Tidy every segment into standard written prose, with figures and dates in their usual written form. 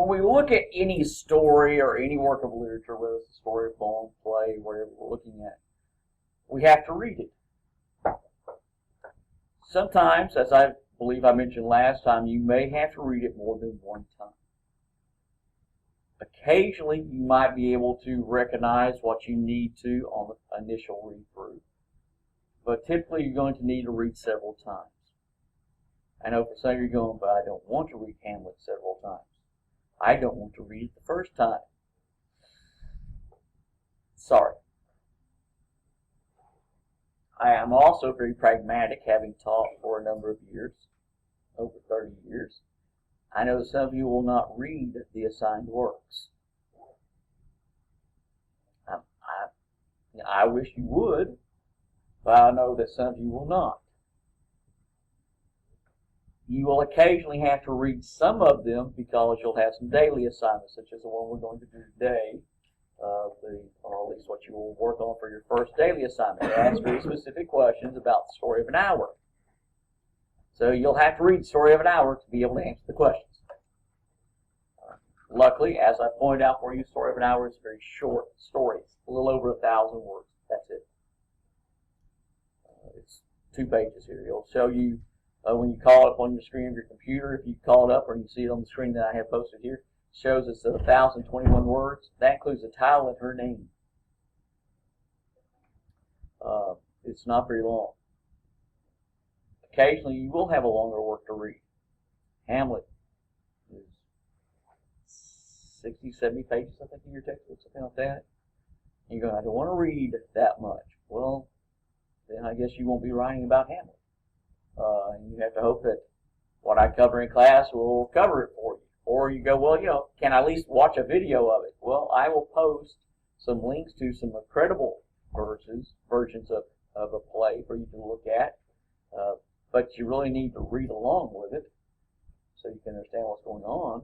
we look at any story or any work of literature, whether it's a story, a poem, play, whatever we're looking at, we have to read it. Sometimes, as I believe I mentioned last time, you may have to read it more than one time. Occasionally, you might be able to recognize what you need to on the initial read-through, but typically you're going to need to read several times. I know for some of you are going, but I don't want to read Hamlet several times. I don't want to read it the first time. Sorry. I am also very pragmatic, having taught for a number of years, over 30 years. I know some of you will not read the assigned works. I wish you would, but I know that some of you will not. You will occasionally have to read some of them because you'll have some daily assignments, such as the one we're going to do today, or at least what you will work on for your first daily assignment. It asks very specific questions about the story of an hour. So you'll have to read the story of an hour to be able to answer the questions. Luckily, as I pointed out for you, story of an hour is a very short story. It's a little over 1,000 words. That's it. It's 2 pages here. It'll show you when you call it up on your screen of your computer. If you call it up or you see it on the screen that I have posted here, it shows it's 1,021 words. That includes the title and her name. It's not very long. Occasionally, you will have a longer work to read. Hamlet is 60, 70 pages, I think, in your textbook, something like that. And you're going, I don't want to read that much. Well, then I guess you won't be writing about Hamlet. And you have to hope that what I cover in class will cover it for you. Or you go, well, can I at least watch a video of it? Well, I will post some links to some credible versions of a play for you to look at. But you really need to read along with it so you can understand what's going on.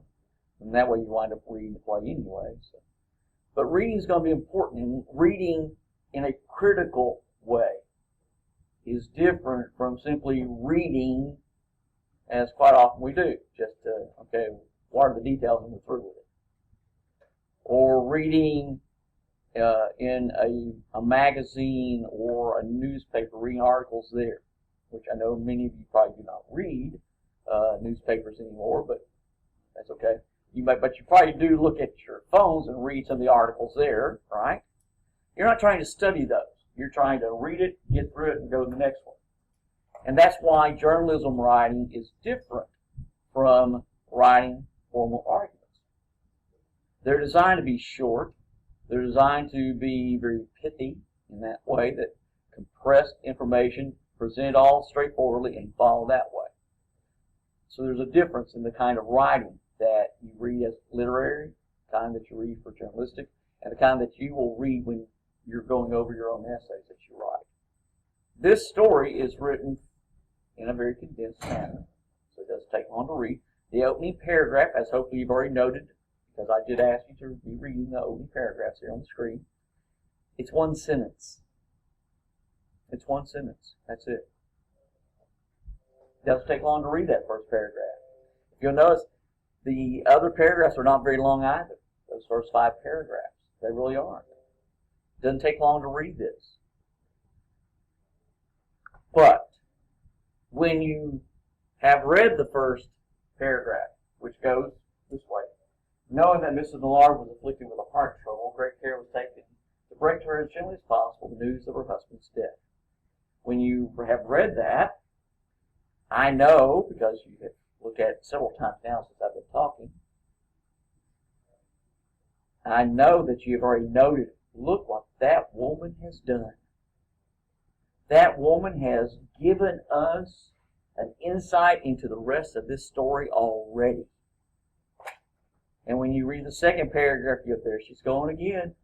And that way you wind up reading the play anyway. So. But reading is going to be important. And reading in a critical way is different from simply reading, as quite often we do. Just, okay, what are the details and we're through with it. Or reading in a magazine or a newspaper, reading articles there, which I know many of you probably do not read newspapers anymore, but that's okay. But you probably do look at your phones and read some of the articles there, right? You're not trying to study those. You're trying to read it, get through it, and go to the next one. And that's why journalism writing is different from writing formal arguments. They're designed to be short. They're designed to be very pithy in that way, that compressed information, present all straightforwardly, and follow that way. So there's a difference in the kind of writing that you read as literary, the kind that you read for journalistic, and the kind that you will read when you're going over your own essays that you write. This story is written in a very condensed manner, so it does take long to read. The opening paragraph, as hopefully you've already noted, because I did ask you to be reading the opening paragraphs here on the screen, it's one sentence. It's one sentence. That's it. It doesn't take long to read that first paragraph. If you'll notice, the other paragraphs are not very long either. Those first 5 paragraphs. They really aren't. It doesn't take long to read this. But when you have read the first paragraph, which goes this way, knowing that Mrs. Millard was afflicted with a heart trouble, great care was taken to break to her as gently as possible the news of her husband's death. When you have read that, I know, because you have looked at it several times now since I've been talking, I know that you've already noted, look what that woman has done. That woman has given us an insight into the rest of this story already. And when you read the second paragraph, you go, there she's going again.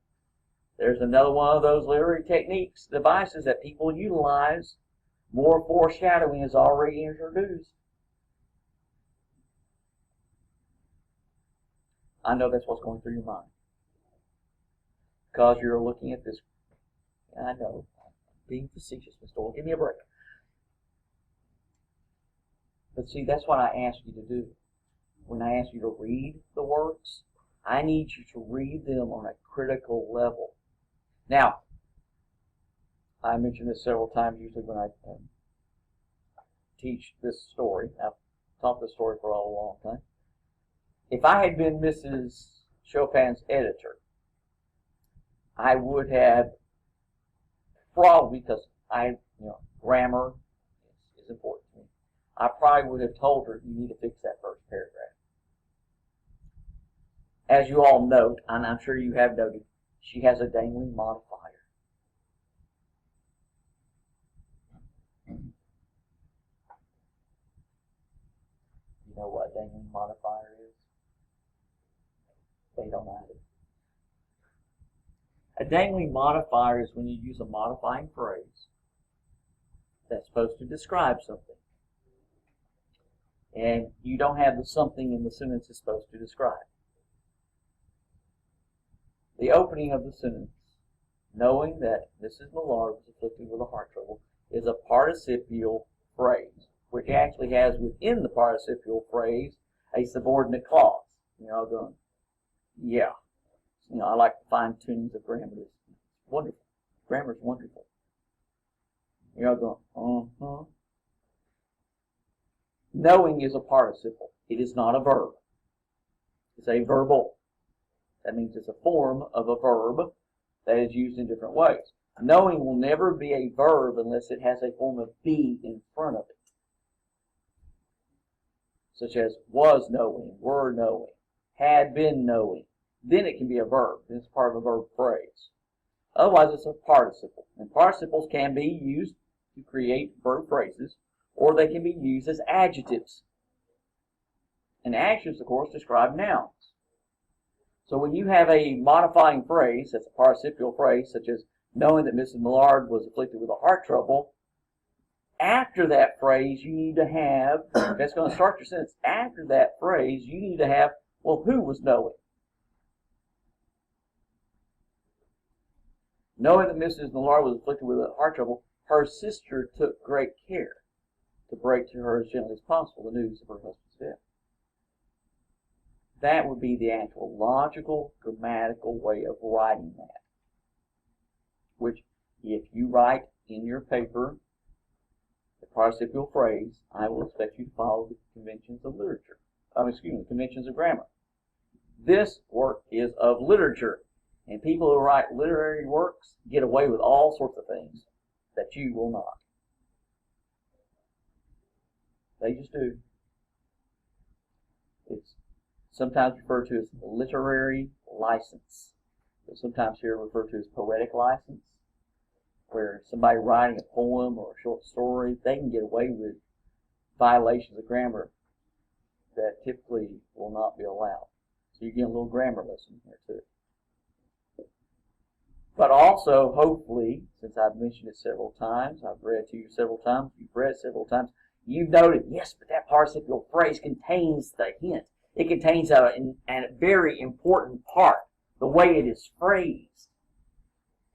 There's another one of those literary techniques, devices that people utilize. More foreshadowing is already introduced. I know that's what's going through your mind. Because you're looking at this. I know, I'm being facetious, Mr. Doyle. Give me a break. But see, that's what I asked you to do. when I ask you to read the works, I need you to read them on a critical level. Now, I mentioned this several times usually when I teach this story. I've taught this story for a long time. If I had been Mrs. Chopin's editor, I would have probably, because grammar is important to me, I probably would have told her, you need to fix that first paragraph. As you all note, and I'm sure you have noted, she has a dangling modifier. You know what a dangling modifier is? They don't either. A dangling modifier is when you use a modifying phrase that's supposed to describe something, and you don't have the something in the sentence it's supposed to describe. The opening of the sentence, knowing that Mrs. Millard was afflicted with a heart trouble, is a participial phrase, which actually has within the participial phrase a subordinate clause. Going, yeah. I like the fine tunings of grammar. It's wonderful. Grammar is wonderful. Going, Knowing is a participle. It is not a verb. It's a verbal. That means it's a form of a verb that is used in different ways. Knowing will never be a verb unless it has a form of be in front of it, such as was knowing, were knowing, had been knowing. Then it can be a verb. It's part of a verb phrase. Otherwise, it's a participle. And participles can be used to create verb phrases, or they can be used as adjectives. And adjectives, of course, describe nouns. So when you have a modifying phrase, that's a participial phrase, such as knowing that Mrs. Millard was afflicted with a heart trouble, after that phrase you need to have, if that's going to start your sentence, after that phrase you need to have, well, who was knowing? Knowing that Mrs. Millard was afflicted with a heart trouble, her sister took great care to break to her as gently as possible the news of her husband's death. That would be the actual logical, grammatical way of writing that. Which, if you write in your paper the participial phrase, I will expect you to follow the conventions of literature. Conventions of grammar. This work is of literature, and people who write literary works get away with all sorts of things that you will not. They just do. It's sometimes referred to as literary license. But sometimes here referred to as poetic license, where somebody writing a poem or a short story, they can get away with violations of grammar that typically will not be allowed. So you get a little grammar lesson here too. But also, hopefully, since I've mentioned it several times, I've read it to you several times, you've read it several times, you've noted, yes, but that participial phrase contains the hint. It contains a very important part, the way it is phrased.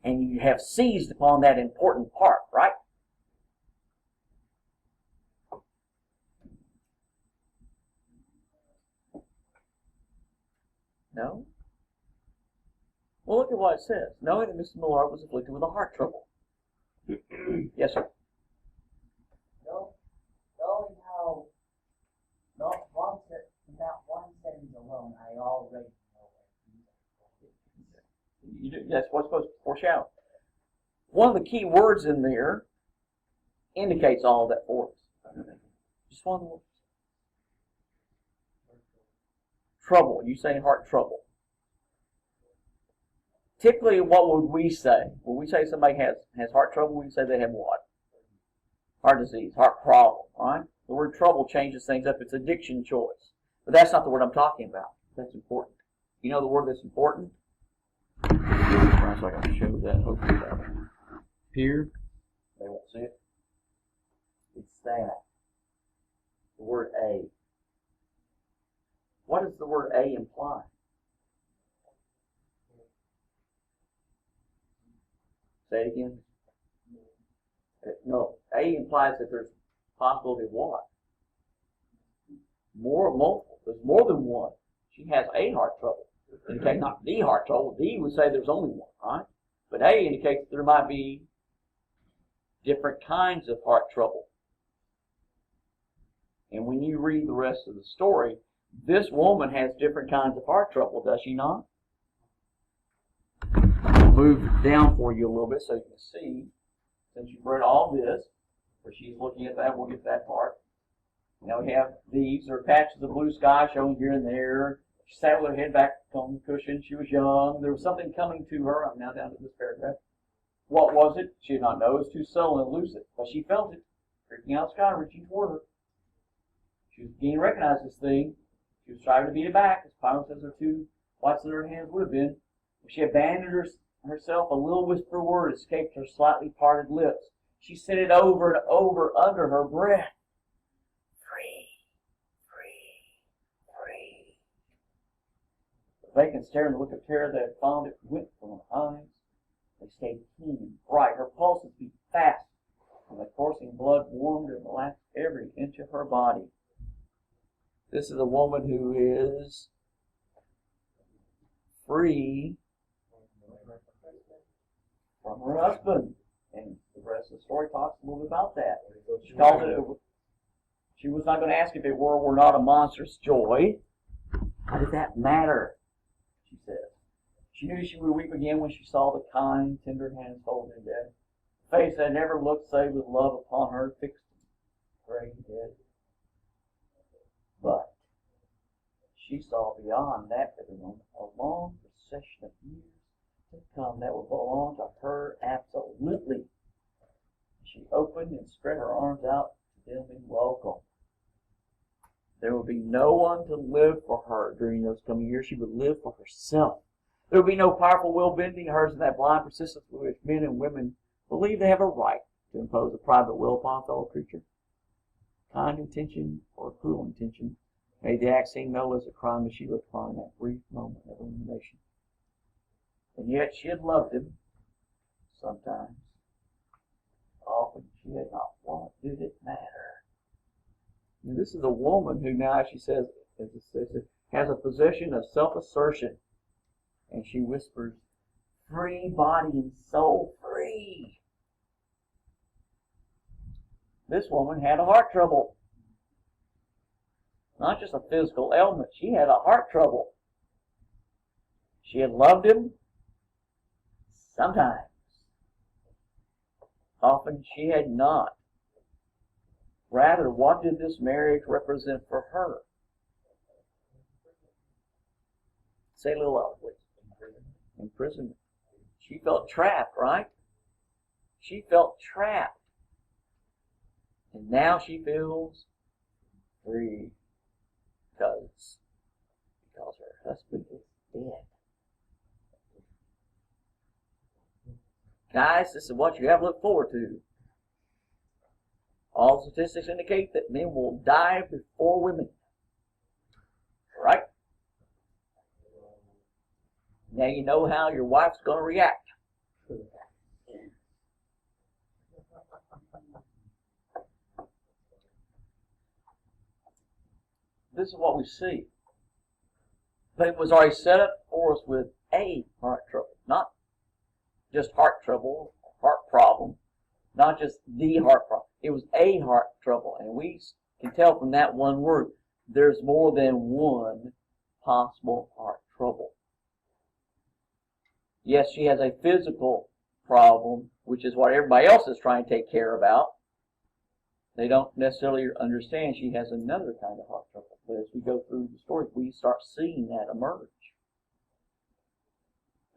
And you have seized upon that important part, right? No? Well, look at what it says. Knowing that Mrs. Millard was afflicted with a heart trouble. Yes, sir? Knowing how, not one sentence alone, I already know it. That's what's supposed to foreshadow. One of the key words in there indicates all of that for us. Just one of the words. Trouble. You say heart trouble. Typically, what would we say? When we say somebody has heart trouble, we say they have what? Heart disease, heart problem, right? The word trouble changes things up. It's a diction choice. But that's not the word I'm talking about. That's important. You know the word that's important? So I can show that hopefully here. They won't see it. It's that. The word a. What does the word a imply? Say it again. No. A implies that there's possibility of what? multiple. There's more than one. She has a heart trouble. Indicates not the heart trouble. D would say there's only one, right? But A indicates there might be different kinds of heart trouble. And when you read the rest of the story, this woman has different kinds of heart trouble, does she not? I'll move down for you a little bit so you can see. Since you've read all this, where she's looking at that, we'll get to that part. Now we have these are patches of blue sky showing here and there. She sat with her head back on the cushion. She was young. There was something coming to her. I'm now down to this paragraph. What was it? She did not know. It was too subtle and elusive, but she felt it, creeping out of the sky, reaching toward her. She was beginning to recognize this thing. She was striving to beat it back, as Pilate says her two white slittered hands would have been. If she abandoned herself, a little whispered word escaped her slightly parted lips. She said it over and over under her breath. Free, free, free. The vacant stare and the look of terror that had followed it went from her eyes. They stayed keen and bright. Her pulses beat fast, and the coursing blood warmed and relaxed every inch of her body. This is a woman who is free from her husband. And the rest of the story talks a little bit about that. She called it, she was not going to ask if it were or were not a monstrous joy. How did that matter? She said. She knew she would weep again when she saw the kind, tender hands holding her dead. The face that never looked save with love upon her, fixed and gray and dead. But she saw beyond that bitter moment a long procession of years to come that would belong to her absolutely. She opened and spread her arms out to them in welcome. There would be no one to live for her during those coming years. She would live for herself. There would be no powerful will bending hers in that blind persistence with which men and women believe they have a right to impose a private will upon a fellow creature. Kind intention or cruel intention made the act seem no less a crime as she looked upon that brief moment of illumination. And yet she had loved him sometimes. Often she had not. What did it matter? And this is a woman who now, she says, as it says, has a position of self-assertion. And she whispers, free body and soul, free. This woman had a heart trouble. Not just a physical ailment. She had a heart trouble. She had loved him sometimes. Often she had not. Rather, what did this marriage represent for her? Say a little louder, please. Imprisonment. She felt trapped, right? She felt trapped. And now she feels free because her husband is dead. Guys, this is what you have to look forward to. All statistics indicate that men will die before women. Right? Now you know how your wife's going to react. This is what we see. But it was already set up for us with a heart trouble. Not just heart trouble, heart problem. Not just the heart problem. It was a heart trouble. And we can tell from that one word, there's more than one possible heart trouble. Yes, she has a physical problem, which is what everybody else is trying to take care about. They don't necessarily understand she has another kind of heart trouble. But as we go through the story, we start seeing that emerge.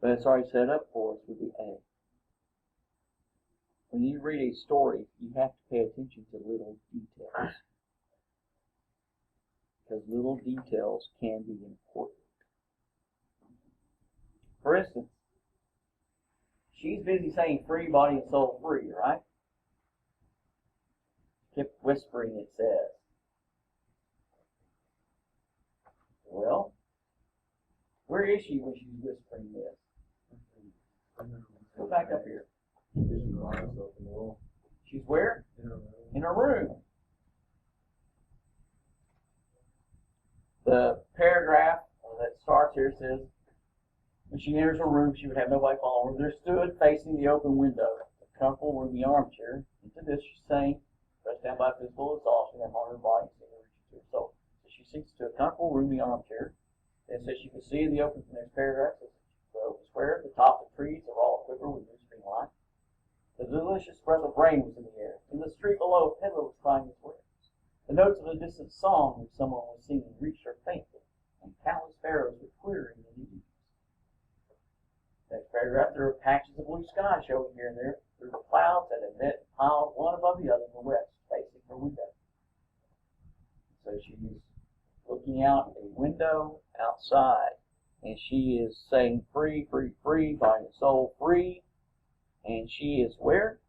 But it's already set up for us with the A. When you read a story, you have to pay attention to little details. Because little details can be important. For instance, she's busy saying free body and soul free, right? Kept whispering, it says. Well, where is she when she's whispering this? Go back up here. She's where? In her room. The paragraph that starts here says, when she enters her room, she would have nobody follow her. There stood, facing the open window, a comfortable roomy armchair. Into this she sank, pressed down by physical exhaustion and on her body, seemed to reach to her soul. So she sinks to a comfortable roomy armchair. It says she could see in the open, the next paragraph says, the open square, the tops of trees are all quiver with new spring light. The delicious breath of rain was in the air. In the street below, a peddler was crying his wares. The notes of a distant song which someone was singing reached her faintly, and countless sparrows were twittering in the evening. Next paragraph, there were patches of blue sky showing here and there through the clouds that had met and piled one above the other in the west, facing her window. So she's looking out a window outside, and she is saying, free, free, free, body and soul, free. And she is where?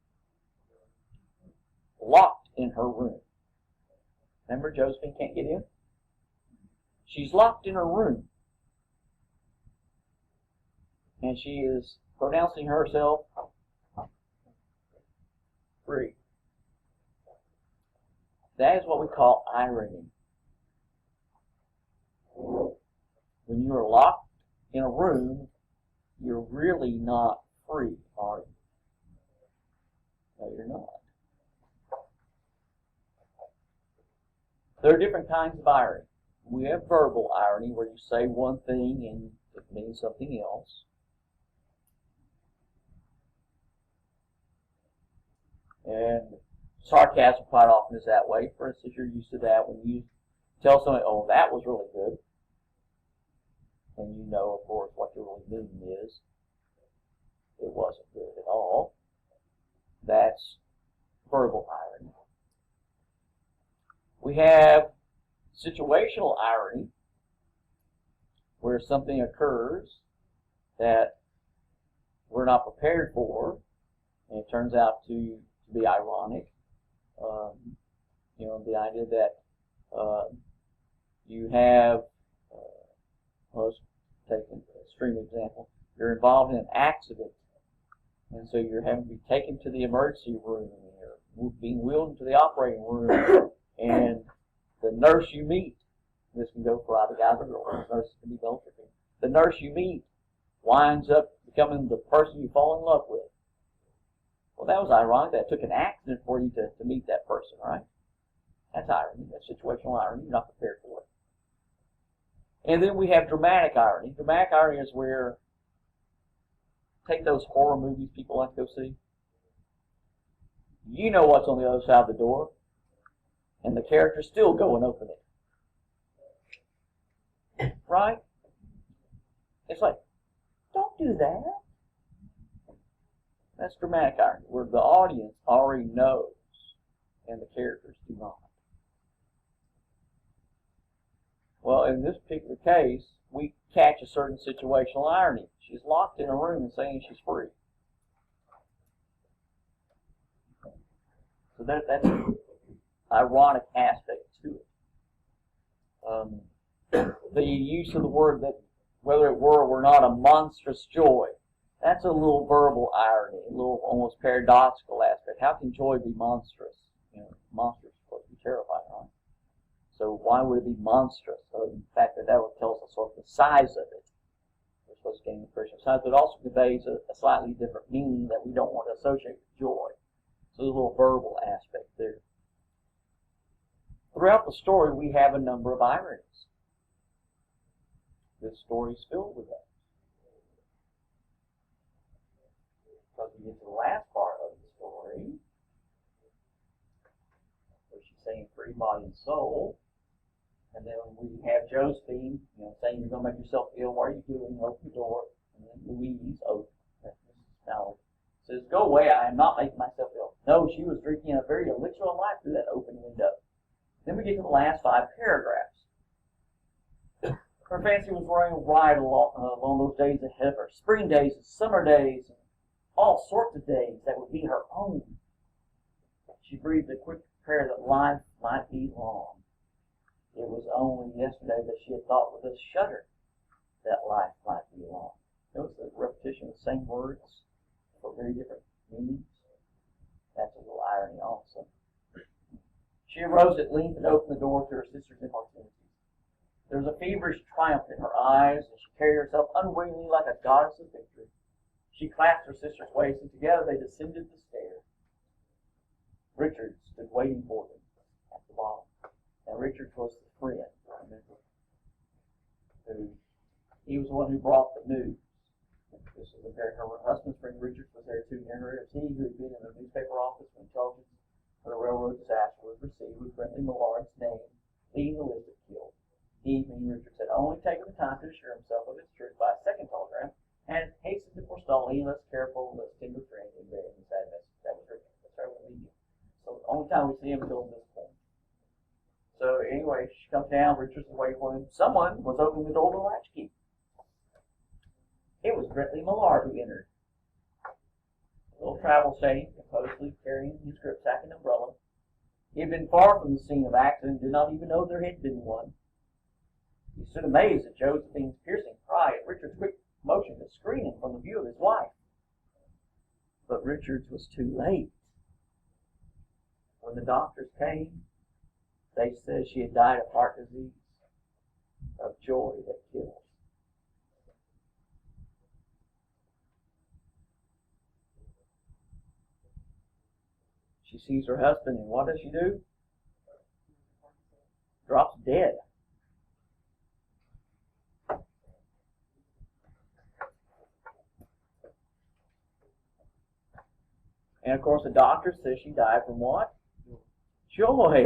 Locked in her room. Remember, Josephine can't get in? She's locked in her room. And she is pronouncing herself free. That is what we call irony. When you are locked in a room, you're really not free, are you? No, you're not. There are different kinds of irony. We have verbal irony, where you say one thing and it means something else. And sarcasm quite often is that way. For instance, you're used to that when you tell somebody, oh, that was really good. And you know, of course, what your really meaning is. It wasn't good at all. That's verbal irony. We have situational irony, where something occurs that we're not prepared for, and it turns out to be ironic. The idea that you have, let's take an extreme example, you're involved in an accident, and so you're having to be taken to the emergency room, and you're being wheeled into the operating room, and the nurse you meet, this can go for either guys or girls, nurses can be military people, the nurse you meet winds up becoming the person you fall in love with. Well, that was ironic. That took an accident for you to meet that person, right? That's irony. That's situational irony. You're not prepared for it. And then we have dramatic irony. Dramatic irony is where, take those horror movies people like to go see. You know what's on the other side of the door, and the characters still go and open it. Right? It's like, don't do that. That's dramatic irony, where the audience already knows and the characters do not. Well, in this particular case, we catch a certain situational irony. She's locked in a room and saying she's free. So that's an ironic aspect to it. The use of the word that, whether it were or were not, a monstrous joy. That's a little verbal irony, a little almost paradoxical aspect. How can joy be monstrous? Monstrous is supposed to be terrifying, right? So why would it be monstrous? So the fact that would tell us sort of the size of it. We're supposed to gain the Christian size, but it also conveys a slightly different meaning that we don't want to associate with joy. So there's a little verbal aspect there. Throughout the story, we have a number of ironies. This story is filled with that. Because we get to the last part of the story, where she's saying free body and soul, and then we have Josephine, saying you're going to make yourself ill. What are you doing? Open the door. And then Louise, Mrs. Mallard, says, go away, I am not making myself ill. No, she was drinking a very elixir of life through that open window. Then we get to the last 5 paragraphs. Her fancy was running wide along those days ahead of her. Spring days and summer days and all sorts of days that would be her own. She breathed a quick prayer that life might be long. It was only yesterday that she had thought with a shudder that life might be long. Notice the repetition of the same words for very different meanings. That's a little irony also. She arose at length and opened the door to her sister's importunities. There was a feverish triumph in her eyes, and she carried herself unwillingly like a goddess of victory. She clasped her sister's waist, and together they descended the stairs. Richard stood waiting for them at the bottom. Now Richard was the friend, remember? He was the one who brought the news. This was her husband's friend Richard was there too. Never as he who had been in the newspaper office when intelligence of the railroad disaster was received with Brentley Millard's name leading the list of killed. He, meaning Richards, had only taken the time to assure himself of its truth by a second telegram and hastened to forestall any less careful, less tender friend in bearing the sad message. That was Richard. That's right with me. So the only time we see him until this point. So anyway, she comes down, Richards is waiting for him. Someone was opening the door with a latchkey. It was Brentley Millard who entered. A little travel shade, composedly carrying his gripsack and umbrella. He had been far from the scene of accident and did not even know there had been one. He stood amazed at Josephine's piercing cry at Richard's quick motion to screen him from the view of his wife. But Richards was too late. When the doctors came, they said she had died of heart disease, of joy that kills. She sees her husband, and what does she do? Drops dead. And of course, the doctor says she died from what? Joy.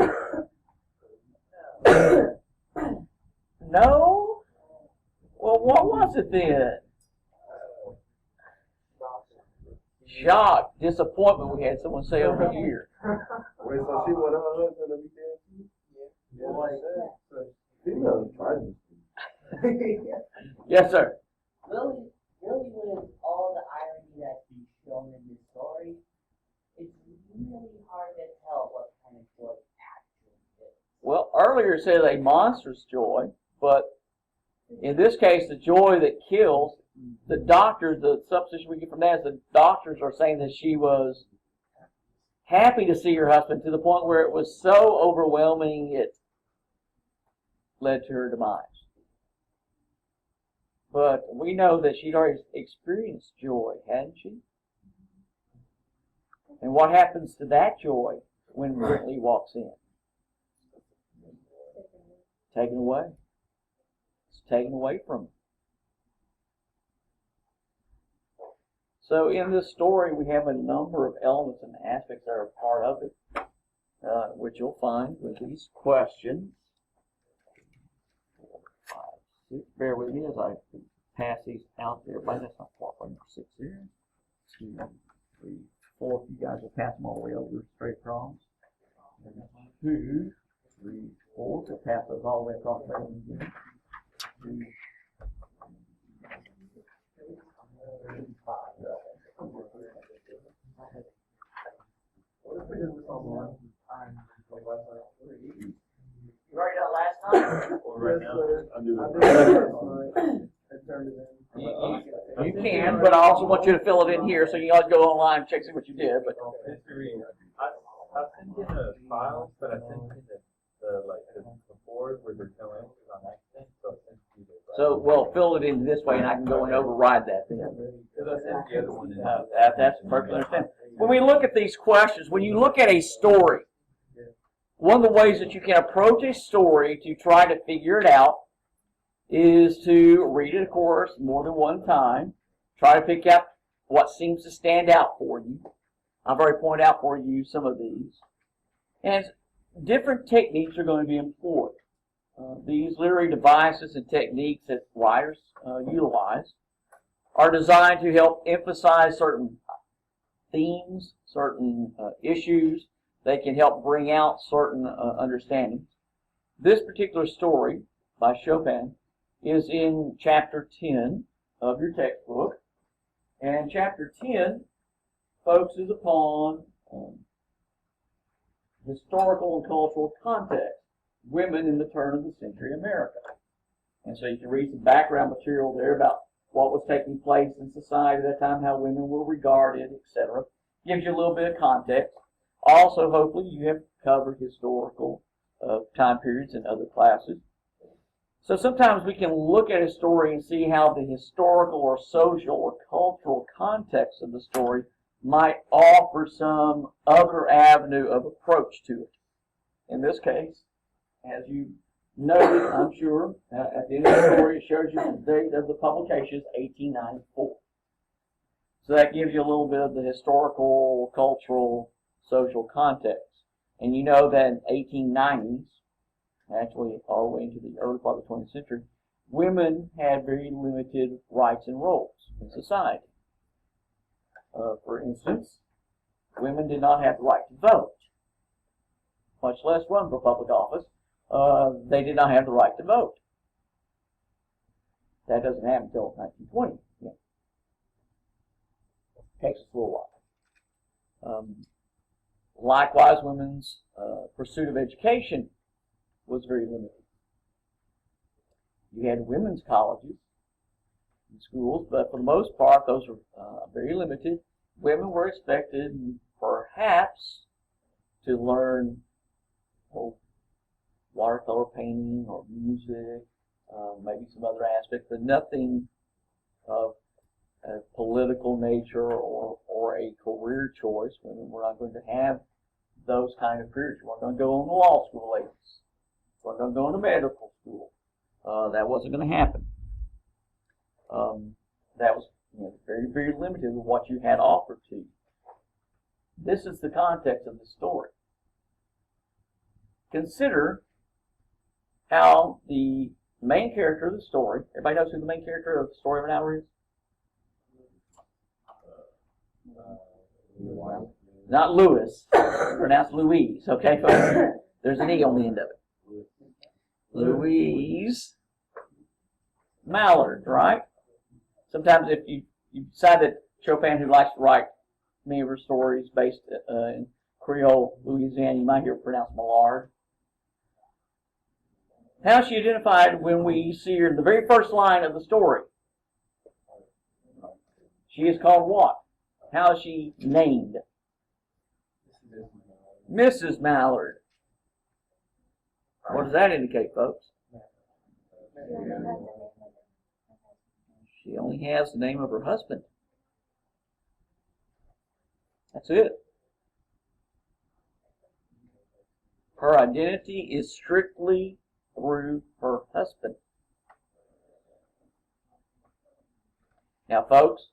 No? Well, what was it then? Shock, disappointment, we had someone say over here. Wait, so she wanted her husband to be dead too? Yeah. She knows Yes, sir. Really with all the irony that's been shown in this story, it's really hard to tell what kind of joy actually is. Well, earlier it said a monstrous joy, but in this case, the joy that kills, the doctors, the supposition we get from that is the doctors are saying that she was happy to see her husband to the point where it was so overwhelming it led to her demise. But we know that she'd already experienced joy, hadn't she? And what happens to that joy when Brentley walks in? Taken away. It's taken away from her. So in this story, we have a number of elements and aspects that are part of it, which you'll find with these questions. 4, 5, 6. Bear with me as I pass these out there. Everybody, that's not far from number 6 here. 2, 3, 4. If you guys will pass them all the way over straight across. 2, 3, 4. So pass those all the way across. 2, 5. You wrote it out last time? Right now, I'm doing You can, but I also want you to fill it in here, so you can always go online and check see what you did. But I sent in a file, but I sent in the board where they're telling us on accident, so I sent you the. so well, fill it in this way, and I can go and override that then. Because I sent the other one in. That's perfectly understandable. When we look at these questions, when you look at a story, one of the ways that you can approach a story to try to figure it out is to read it, of course, more than one time. Try to pick out what seems to stand out for you. I've already pointed out for you some of these. And different techniques are going to be employed. These literary devices and techniques that writers utilize are designed to help emphasize certain themes, certain issues. They can help bring out certain understandings. This particular story by Chopin is in chapter 10 of your textbook. And chapter 10 focuses upon historical and cultural context, women in the turn of the century America. And so you can read some background material there about what was taking place in society at that time, how women were regarded, etc. Gives you a little bit of context. Also, hopefully, you have covered historical time periods in other classes. So sometimes we can look at a story and see how the historical or social or cultural context of the story might offer some other avenue of approach to it. In this case, as you noted, I'm sure, at the end of the story, it shows you the date of the publication is 1894. So that gives you a little bit of the historical, cultural, social context. And you know that in 1890s, actually all the way into the early part of the 20th century, women had very limited rights and roles in society. For instance, women did not have the right to vote, much less run for public office. They did not have the right to vote. That doesn't happen until 1920. Yeah. Takes us a little while. Likewise, women's pursuit of education was very limited. You had women's colleges and schools, but for the most part, those were very limited. Women were expected, perhaps, to learn watercolor painting or music, maybe some other aspects, but nothing of a political nature or a career choice. Women were not going to have those kind of careers. You weren't going to go on the law school, ladies. You weren't going to go into medical school. That wasn't going to happen. That was very, very limited with what you had offered to you. This is the context of the story. Consider how the main character of the story, everybody knows who the main character of the story of an hour is? Not Louis, pronounced Louise, okay, folks? There's an E on the end of it. Louise Mallard, right? Sometimes if you decide that Chopin, who likes to write many of her stories based in Creole, Louisiana, you might hear it pronounced Mallard. How is she identified when we see her in the very first line of the story? She is called what? How is she named? Mrs. Mallard. What does that indicate, folks? She only has the name of her husband. That's it. Her identity is strictly through her husband. Now, folks,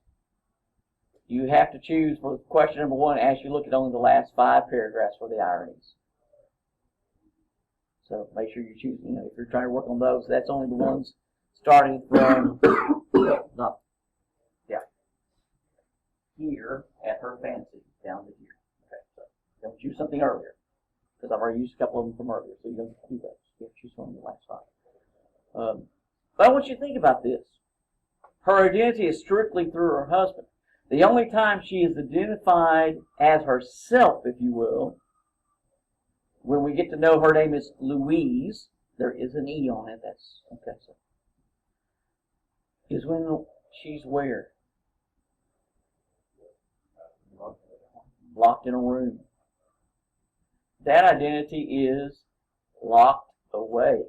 you have to choose for question number one as you look at only the last 5 paragraphs for the ironies. So make sure you choose, if you're trying to work on those, that's only the ones starting from, here at her fancy, down to here. Okay, so don't choose something earlier, because I've already used a couple of them from earlier, so you don't do those. You have to choose one of the last 5. But I want you to think about this. Her identity is strictly through her husband. The only time she is identified as herself, if you will, when we get to know her name is Louise, there is an E on it, that's, okay, so, is when she's where? Locked in a room. That identity is locked away.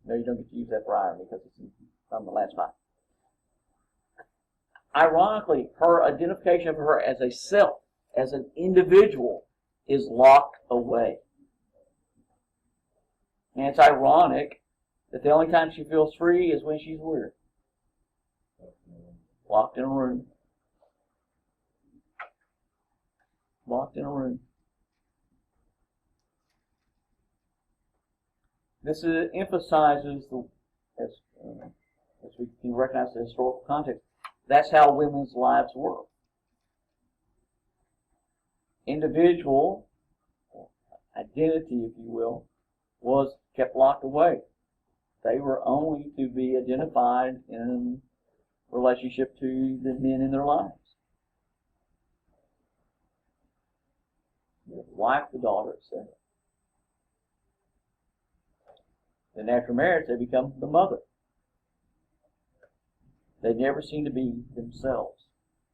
No, you don't get to use that for irony because it's on the last 5. Ironically, her identification of her as a self, as an individual, is locked away. And it's ironic that the only time she feels free is when she's where? Locked in a room. Locked in a room. This emphasizes, as we can recognize the historical context, that's how women's lives were. Individual identity, if you will, was kept locked away. They were only to be identified in relationship to the men in their lives. The wife, the daughter, etc. Then after marriage, they become the mother. They never seem to be themselves.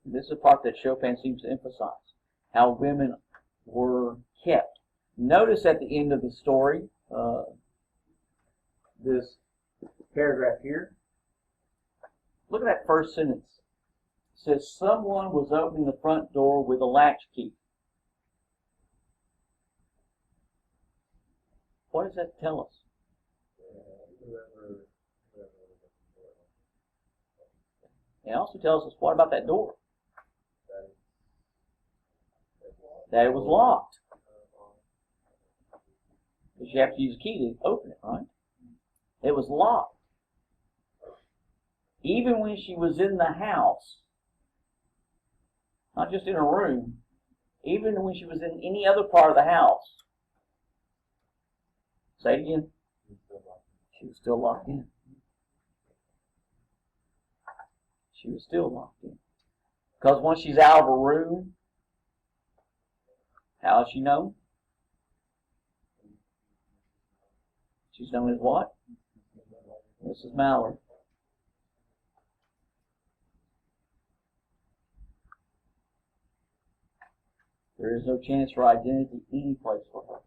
And this is a part that Chopin seems to emphasize, how women were kept. Notice at the end of the story, this paragraph here. Look at that first sentence. It says, someone was opening the front door with a latch key. What does that tell us? It also tells us, what about that door? That it was locked. Because you have to use a key to open it, right? It was locked. Even when she was in the house, not just in her room, even when she was in any other part of the house. Say it again. She was still locked in. She was still locked in. Because once she's out of her room, how is she known? She's known as what? Mrs. Mallard. There is no chance for identity any place for her.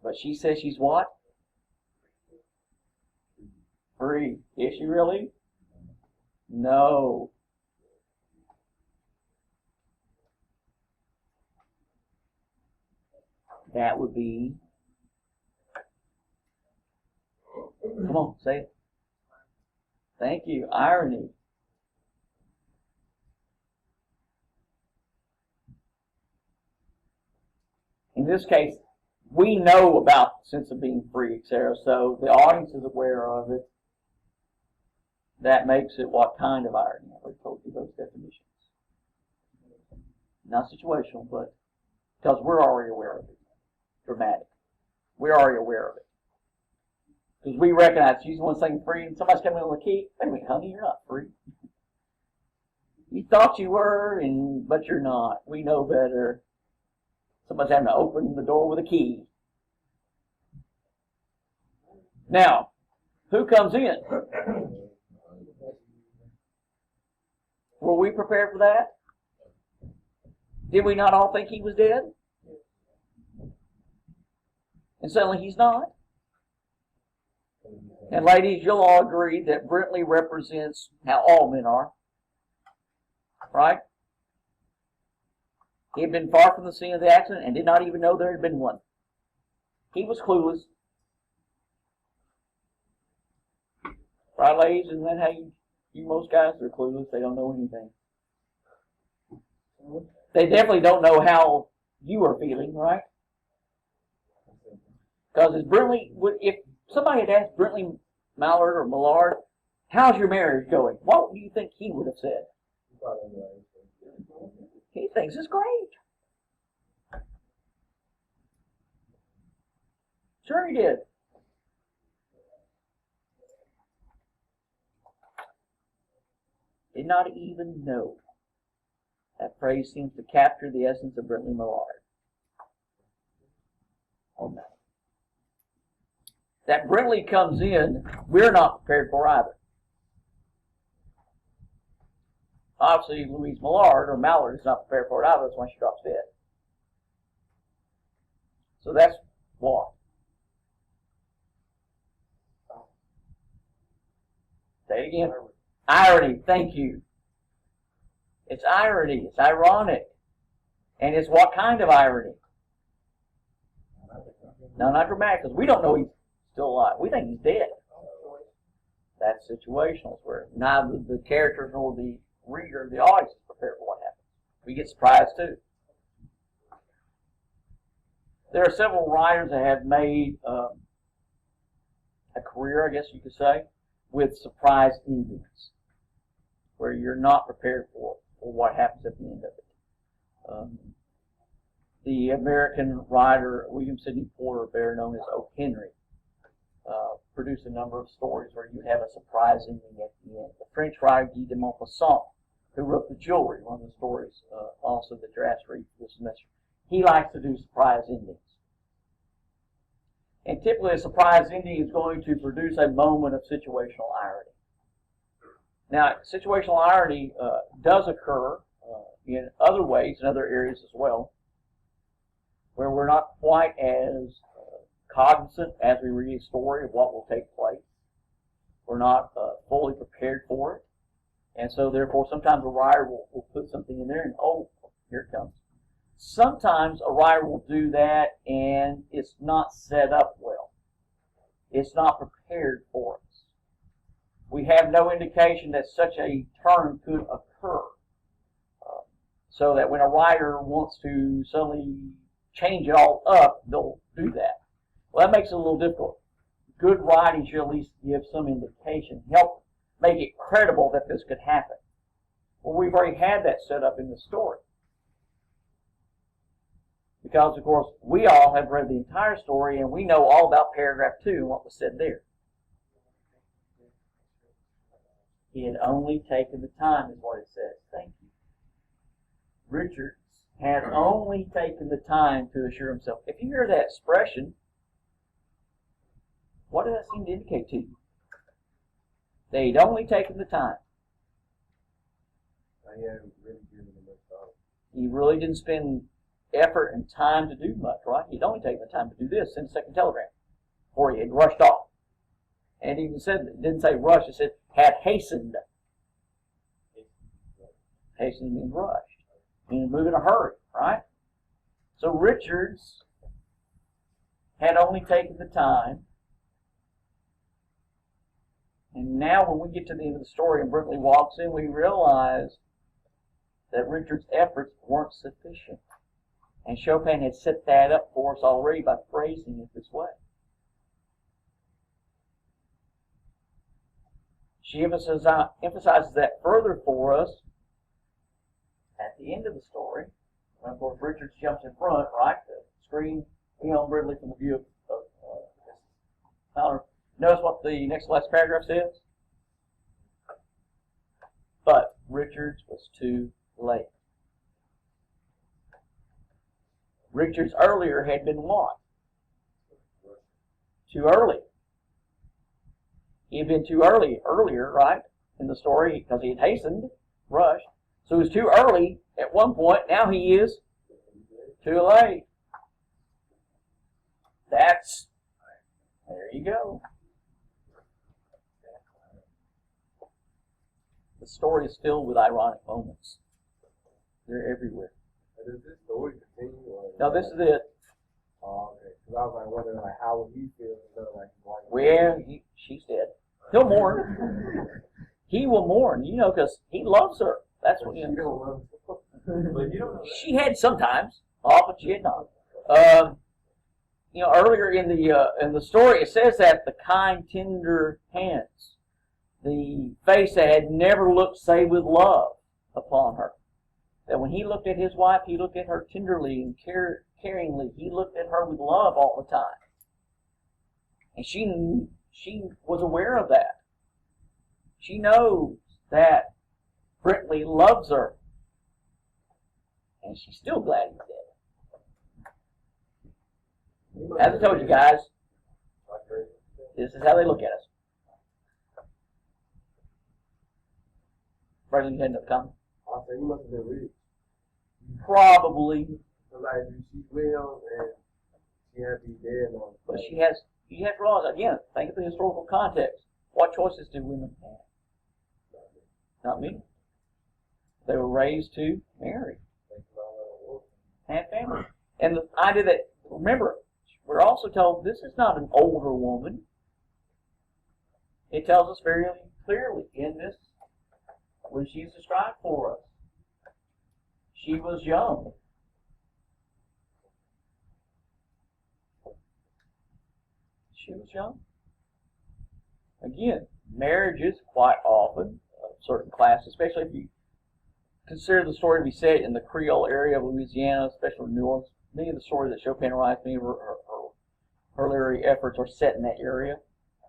But she says she's what? Free. Is she really? No. That would be, come on, say it. Thank you. Irony. In this case, we know about the sense of being free, etc. So the audience is aware of it. That makes it what kind of irony? I already told you those definitions. Not situational, but because we're already aware of it. Dramatic. We're already aware of it. Because we recognize she's the one saying free, and somebody's coming in with a key. Wait a minute, honey, you're not free. You thought you were, but you're not. We know better. Somebody's having to open the door with a key. Now, who comes in? Were we prepared for that? Did we not all think he was dead? And suddenly he's not. And ladies, you'll all agree that Brentley represents how all men are. Right? He had been far from the scene of the accident and did not even know there had been one. He was clueless. Right, ladies? Isn't that how you most guys are clueless? They don't know anything. They definitely don't know how you are feeling, right? Because if somebody had asked Brentley Mallard or Millard, how's your marriage going? What do you think he would have said? He thinks it's great. Sure he did. Did not even know. That phrase seems to capture the essence of Brentley Millard. Oh no. That Brentley comes in, we're not prepared for either. Obviously, Louise Millard or Mallard is not prepared for it either. That's why she drops dead. So that's what? Say it again. Irony. Thank you. It's irony. It's ironic. And it's what kind of irony? No, not dramatic, because we don't know he's still alive. We think he's dead. That's situational. It's where neither the characters nor the reader, the audience, is prepared for what happens. We get surprised too. There are several writers that have made a career, I guess you could say, with surprise endings, where you're not prepared for what happens at the end of it. The American writer William Sidney Porter, better known as O. Henry, produced a number of stories where you have a surprise ending at the end. The French writer Guy de Maupassant, who wrote The Jewelry, one of the stories also that you're asked to read this semester, he likes to do surprise endings. And typically a surprise ending is going to produce a moment of situational irony. Now, situational irony does occur in other ways, in other areas as well, where we're not quite as cognizant as we read a story of what will take place. We're not fully prepared for it. And so therefore sometimes a writer will put something in there and, oh, here it comes. Sometimes a writer will do that and it's not set up well. It's not prepared for us. We have no indication that such a turn could occur. So that when a writer wants to suddenly change it all up, they'll do that. Well, that makes it a little difficult. Good writing should at least give some indication, help make it credible that this could happen. Well, we've already had that set up in the story. Because, of course, we all have read the entire story and we know all about paragraph 2 and what was said there. He had only taken the time, is what it says. Thank you. Richards had only taken the time to assure himself. If you hear that expression, what does that seem to indicate to you? They'd only taken the time. He hadn't really given him much thought. He really didn't spend effort and time to do much, right? He'd only taken the time to do this, send a second telegram, before he had rushed off. And he even said, it didn't say rush, it said had hastened. Hastened means rushed. Means move in a hurry, right? So Richards had only taken the time. And now when we get to the end of the story and Brinkley walks in, we realize that Richards' efforts weren't sufficient. And Chopin had set that up for us already by phrasing it this way. She emphasizes that further for us at the end of the story. And of course, Richards jumps in front, right, to screen him Ridley from the view of Fowler. Notice what the next last paragraph says. But Richards was too late. Richards earlier had been what? Too early. He had been too earlier, right, in the story, because he had hastened, rushed. So he was too early at one point. Now he is too late. There you go. The story is filled with ironic moments. They're everywhere. Does this story continue? Now this is it. Oh, okay. Because I was like wondering, like, how would he feel? Well, she's dead. He'll mourn. He will mourn, because he loves her. That's what he you don't love But you don't know that. She had sometimes, often she had not. Earlier in the story, it says that the kind, tender hands, the face that had never looked save with love upon her. That when he looked at his wife, he looked at her tenderly and caringly. He looked at her with love all the time. And she was aware of that. She knows that Brinkley loves her. And she's still glad he's dead. As I told you guys, this is how they look at us. Brendan, you had no comment? I said, he must have been rich. Probably. So, like, she's with him and she had to be dead on. But you have to realize, again, think of the historical context. What choices do women have? Not me. They were raised to marry, have family. And the idea that, remember, we're also told this is not an older woman. It tells us very clearly in this, when she's described for us. She was young. She was young. Again, marriages quite often, a certain class, especially if you consider the story to be set in the Creole area of Louisiana, especially New Orleans. Many of the stories that Chopin writes, many of her literary efforts are set in that area.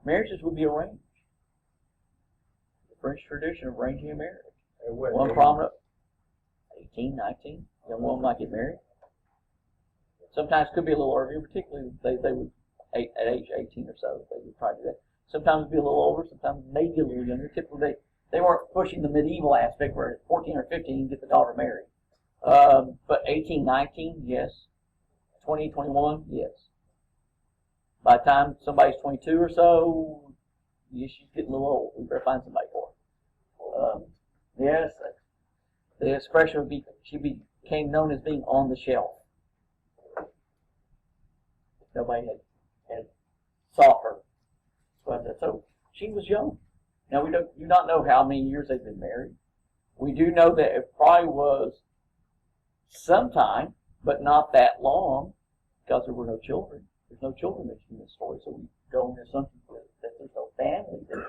Marriages would be arranged. The French tradition of arranging a marriage. One prominent, 18, 19, young woman might get married. Sometimes it could be a little earlier, particularly they would, at age 18 or so, they would probably do that. Sometimes it'd be a little older, sometimes maybe a little younger. Typically they weren't pushing the medieval aspect where at 14 or 15 get the daughter married. But 18, 19, yes. 20, 21, yes. By the time somebody's 22 or so, she's getting a little old. We better find somebody for her. Yes, the expression would be, she became known as being on the shelf. Nobody had saw her. But, so she was young. Now we do not know how many years they've been married. We do know that it probably was sometime, but not that long, because there were no children. There's no children mentioned in this story, so we go on the assumption that there's no family there.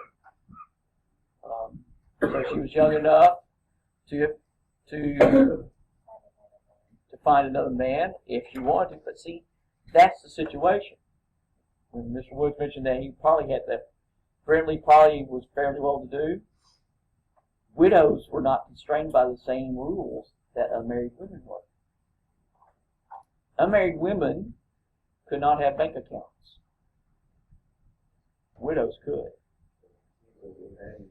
So she was young enough to find another man if she wanted to. But see, that's the situation. When Mr. Woods mentioned that he probably had that, Brindley probably was fairly well to do. Widows were not constrained by the same rules that unmarried women were. Unmarried women could not have bank accounts. Widows could.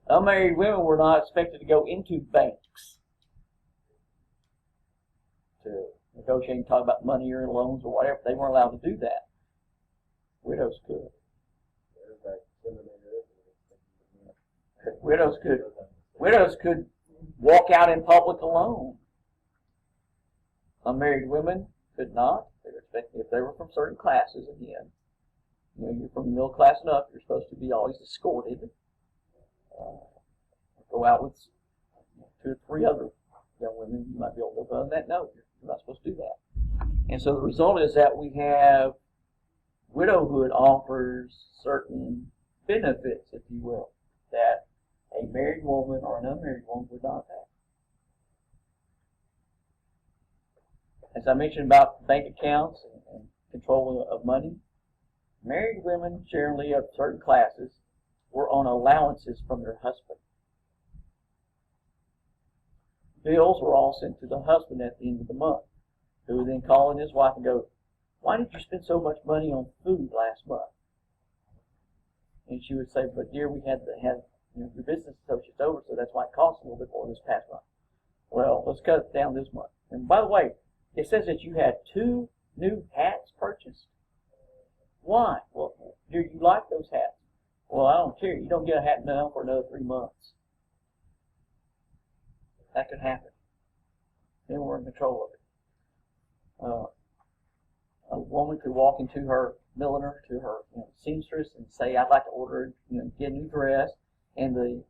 Unmarried women were not expected to go into banks to negotiate and talk about money or loans or whatever. They weren't allowed to do that. Widows could. Widows could walk out in public alone. Unmarried women could not. They were expected, if they were from certain classes, again, you're from middle class and up, you're supposed to be always escorted. Go out with 2 or 3 other young women, you might be able to, but other than that, no, you're not supposed to do that. And so the result is that we have widowhood offers certain benefits, if you will, that a married woman or an unmarried woman would not have. As I mentioned about bank accounts and control of money, married women generally of certain classes were on allowances from their husband. Bills were all sent to the husband at the end of the month, who would then call in his wife and go, "Why did you spend so much money on food last month?" And she would say, "But dear, we had your business associates over, so that's why it cost a little bit more this past month." Well, let's cut it down this month. And by the way, it says that you had 2 new hats purchased. Why? Well, dear, you like those hats. Well, I don't care. You don't get a hat now for another 3 months. That could happen. They were in control of it. A woman could walk into her milliner, to her seamstress, and say, "I'd like to order, get a new dress." And the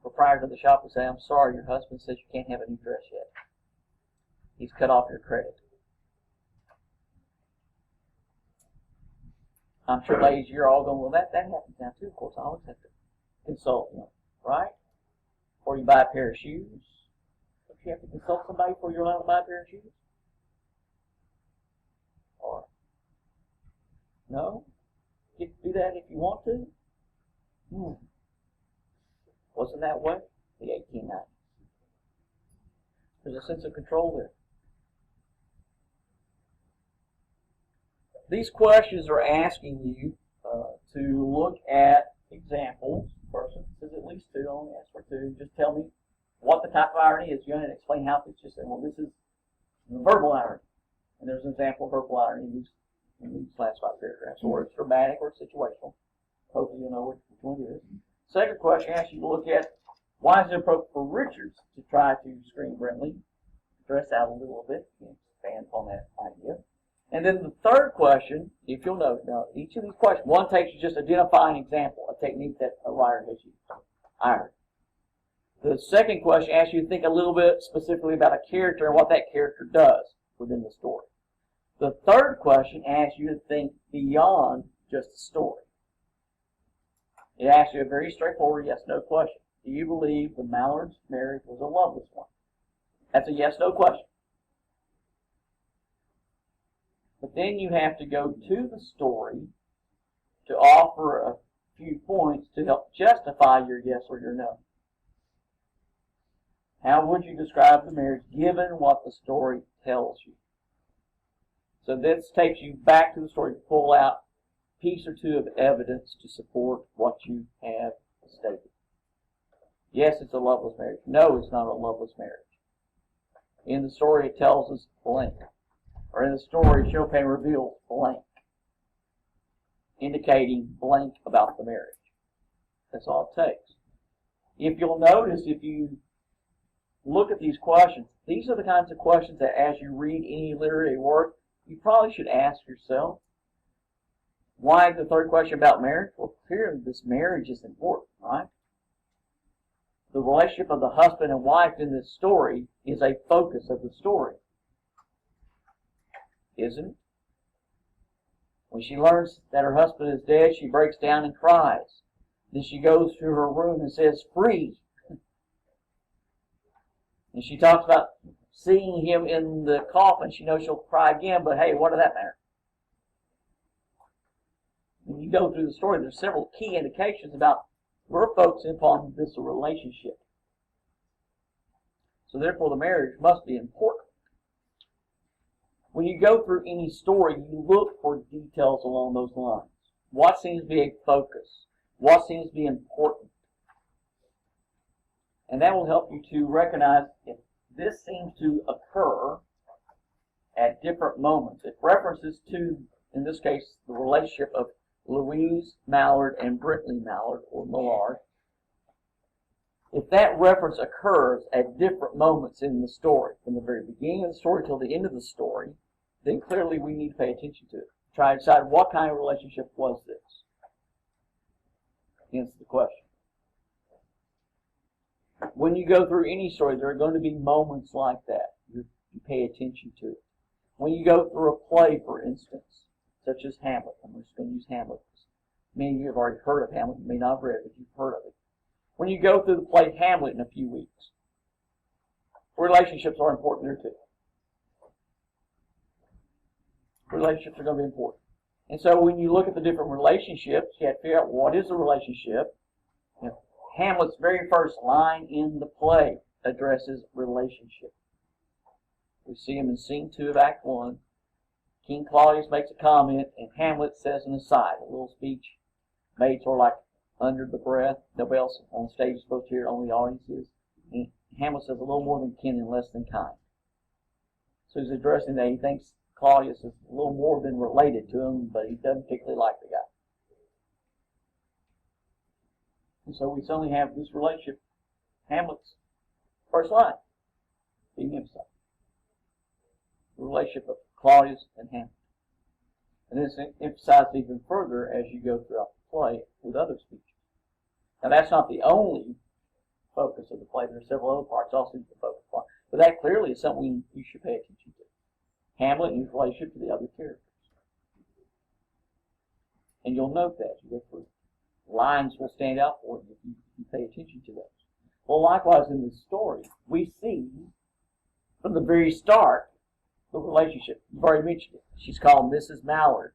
proprietor of the shop would say, "I'm sorry, your husband says you can't have a new dress yet. He's cut off your credit." I'm sure, ladies, you're all going, "Well, that happens now too." Of course, I always have to consult, right? Before you buy a pair of shoes, don't you have to consult somebody before you're allowed to buy a pair of shoes? Or no, you get to do that if you want to. Wasn't that way? The 1890s. There's a sense of control there. These questions are asking you to look at examples. First, it says at least 2. I only ask for 2. Just tell me what the type of irony is. You and explain how it's just saying, well, this is verbal irony. And there's an example of verbal irony in these last 5 paragraphs. Or it's dramatic or situational. Hopefully you'll know which one it is. Second question asks you to look at why is it appropriate for Richards to try to screen Brindley, dress out a little bit, expand upon that idea. And then the third question, if you'll note, now each of these questions, one takes you just identify an example, a technique that a writer has used, irony. The second question asks you to think a little bit specifically about a character and what that character does within the story. The third question asks you to think beyond just the story. It asks you a very straightforward yes-no question. Do you believe the Mallards' marriage was a loveless one? That's a yes-no question. But then you have to go to the story to offer a few points to help justify your yes or your no. How would you describe the marriage given what the story tells you? So this takes you back to the story to pull out a piece or 2 of evidence to support what you have stated. Yes, it's a loveless marriage. No, it's not a loveless marriage. In the story, it tells us blank. Or in the story, Chopin reveals blank. indicating blank about the marriage. That's all it takes. If you'll notice, if you look at these questions, these are the kinds of questions that as you read any literary work, you probably should ask yourself. Why the third question about marriage? Well, clearly this marriage is important, right? The relationship of the husband and wife in this story is a focus of the story. Isn't it? When she learns that her husband is dead, she breaks down and cries. Then she goes to her room and says, "Free." And she talks about seeing him in the coffin. She knows she'll cry again, but hey, what does that matter? When you go through the story, there's several key indications about we're focusing upon this relationship. So therefore, the marriage must be important. When you go through any story, you look for details along those lines. What seems to be a focus? What seems to be important? And that will help you to recognize if this seems to occur at different moments. It references to, in this case, the relationship of Louise Mallard and Brintley Mallard, or Millard. If that reference occurs at different moments in the story, from the very beginning of the story till the end of the story, then clearly we need to pay attention to it. Try to decide what kind of relationship was this. Hence the question. When you go through any story, there are going to be moments like that. You pay attention to it. When you go through a play, for instance, such as Hamlet, I'm just going to use Hamlet. Many of you have already heard of Hamlet. You may not have read it, but you've heard of it. When you go through the play Hamlet in a few weeks, relationships are important there too. Relationships are going to be important. And so when you look at the different relationships, you have to figure out what is a relationship. You know, Hamlet's very first line in the play addresses relationship. We see him in Scene 2 of Act 1. King Claudius makes a comment, and Hamlet says an aside, a little speech made sort of like under the breath. Nobody else on stage is supposed to hear it, only the audience is. And Hamlet says a little more than kin and less than kind. So he's addressing that he thinks Claudius is a little more than related to him, but he doesn't particularly like the guy. And so we suddenly have this relationship, Hamlet's first line, being emphasized. The relationship of Claudius and Hamlet. And this is emphasized even further as you go throughout the play with other speeches. Now that's not the only focus of the play. There are several other parts also to focus on. But that clearly is something you should pay attention to. Hamlet and his relationship to the other characters. And you'll note that as you go through. Lines will stand out for you if you pay attention to those. Well, likewise in this story, we see from the very start the relationship. You've already mentioned it. She's called Mrs. Mallard.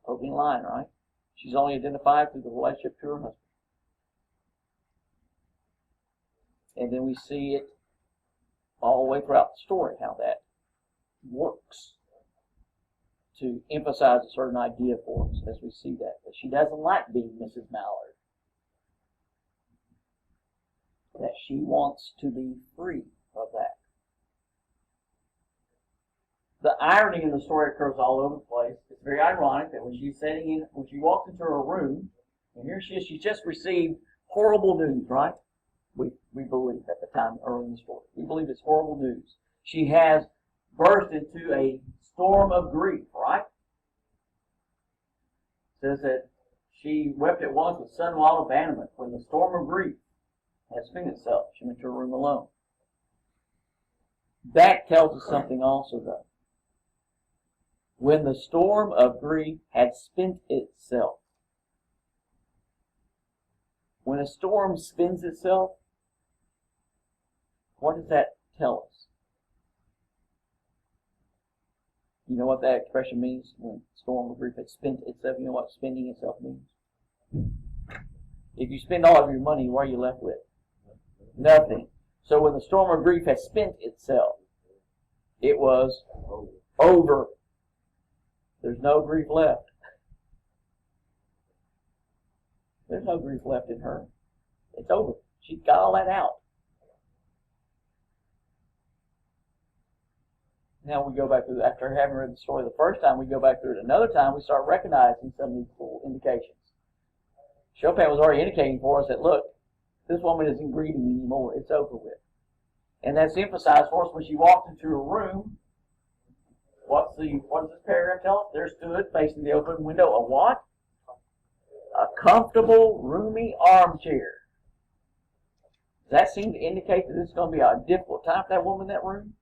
Opening line, right? She's only identified through the relationship to her husband. And then we see it all the way throughout the story, how that works to emphasize a certain idea for us as we see that. But she doesn't like being Mrs. Mallard. That she wants to be free of that. The irony in the story occurs all over the place. It's very ironic that when she walks into her room, and here she is, she's just received horrible news, right? We believe at the time early in the story. We believe it's horrible news. She has burst into a storm of grief, right? It says that she wept at once with sudden wild abandonment when the storm of grief had spent itself. She went to her room alone. That tells us something also, though. When the storm of grief had spent itself. When a storm spins itself, what does that tell us? You know what that expression means? When the storm of grief had spent itself, you know what spending itself means? If you spend all of your money, what are you left with? Nothing. So when the storm of grief had spent itself, it was over. There's no grief left. There's no grief left in her. It's over. She got all that out. Now we go back through, after having read the story the first time, we go back through it another time, we start recognizing some of these little indications. Chopin was already indicating for us that, look, this woman isn't grieving anymore, it's over with. And that's emphasized for us when she walked into a room. What does this paragraph tell us? There stood, facing the open window, a what? A comfortable, roomy armchair. Does that seem to indicate that it's going to be a difficult time for that woman in that room?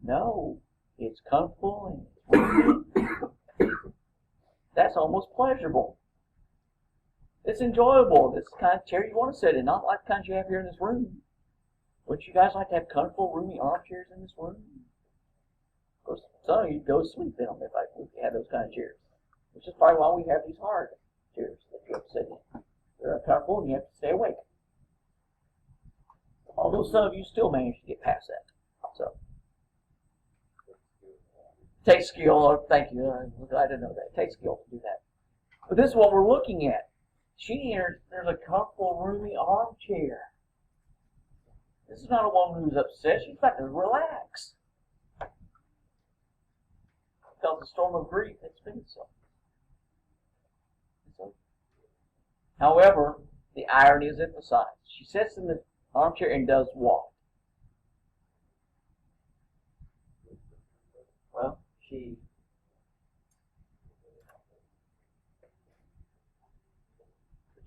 No, it's comfortable and roomy. That's almost pleasurable. It's enjoyable. This kind of chair you want to sit in, not like the kind you have here in this room. Wouldn't you guys like to have comfortable, roomy armchairs in this room? Of course, some of you go to sleep in them if we had those kind of chairs. Which is probably why we have these hard chairs that you have to sit in. They're uncomfortable and you have to stay awake. Although some of you still manage to get past that. So, it takes skill. Thank you. I'm glad to know that. It takes skill to do that. But this is what we're looking at. There's a comfortable, roomy armchair. This is not a woman who's upset. She's got to relax. Because the storm of grief has been itself. However, the irony is emphasized. She sits in the armchair and does what? Well, the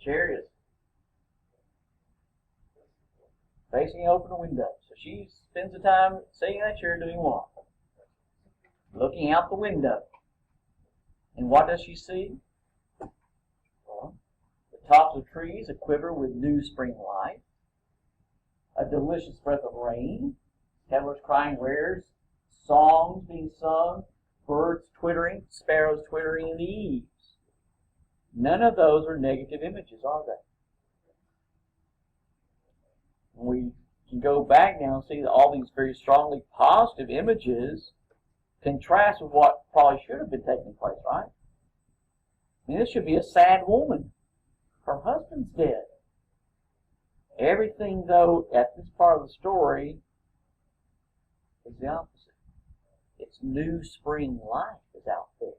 chair is facing open a window. So she spends the time sitting in that chair doing what? Looking out the window. And what does she see? Well, the tops of trees a quiver with new spring life, a delicious breath of rain, kettlers crying wares, songs being sung, birds twittering, sparrows twittering in the eaves. None of those are negative images, are they? We can go back now and see that all these very strongly positive images contrast with what probably should have been taking place, right? I mean, this should be a sad woman. Her husband's dead. Everything, though, at this part of the story is the opposite. It's new spring life is out there.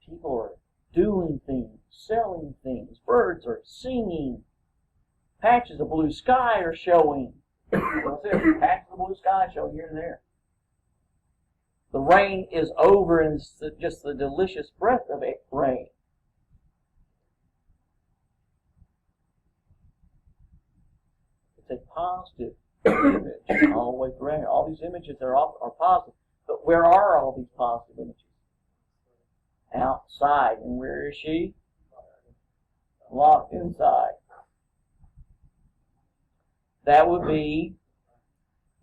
People are doing things, selling things. Birds are singing. Patches of blue sky are showing. What's it? Patches of blue sky showing here and there. The rain is over and it's just the delicious breath of it, rain. It's a positive image all the way through. All these images are positive. But where are all these positive images? Outside. And where is she? Locked inside. That would be,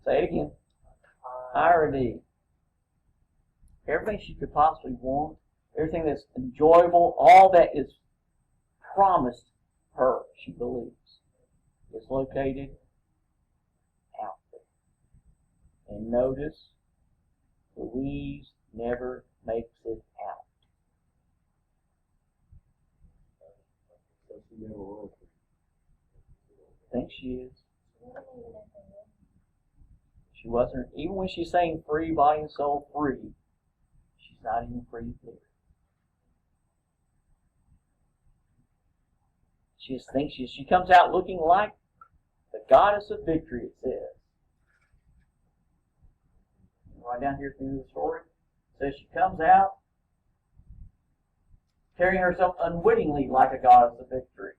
say it again, irony. Everything she could possibly want, everything that's enjoyable, all that is promised her, she believes, is located out there. And notice, Louise never makes it out. I think she is. She wasn't, even when she's saying free, body and soul free, she's not even free there. She just thinks she comes out looking like the goddess of victory, it says. Right down here at the end of the story, it says she comes out carrying herself unwittingly like a goddess of victory.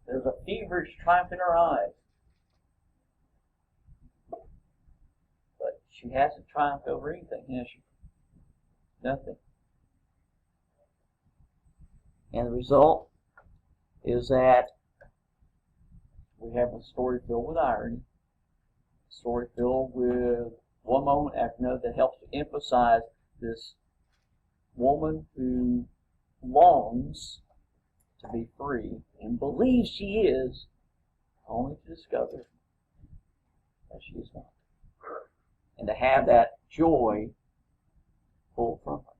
There's a feverish triumph in her eyes. But she hasn't triumphed over anything, has she? Nothing. And the result is that we have a story filled with irony, a story filled with one moment after another that helps to emphasize this woman who longs to be free and believes she is, only to discover that she is not. And to have that joy pulled from her.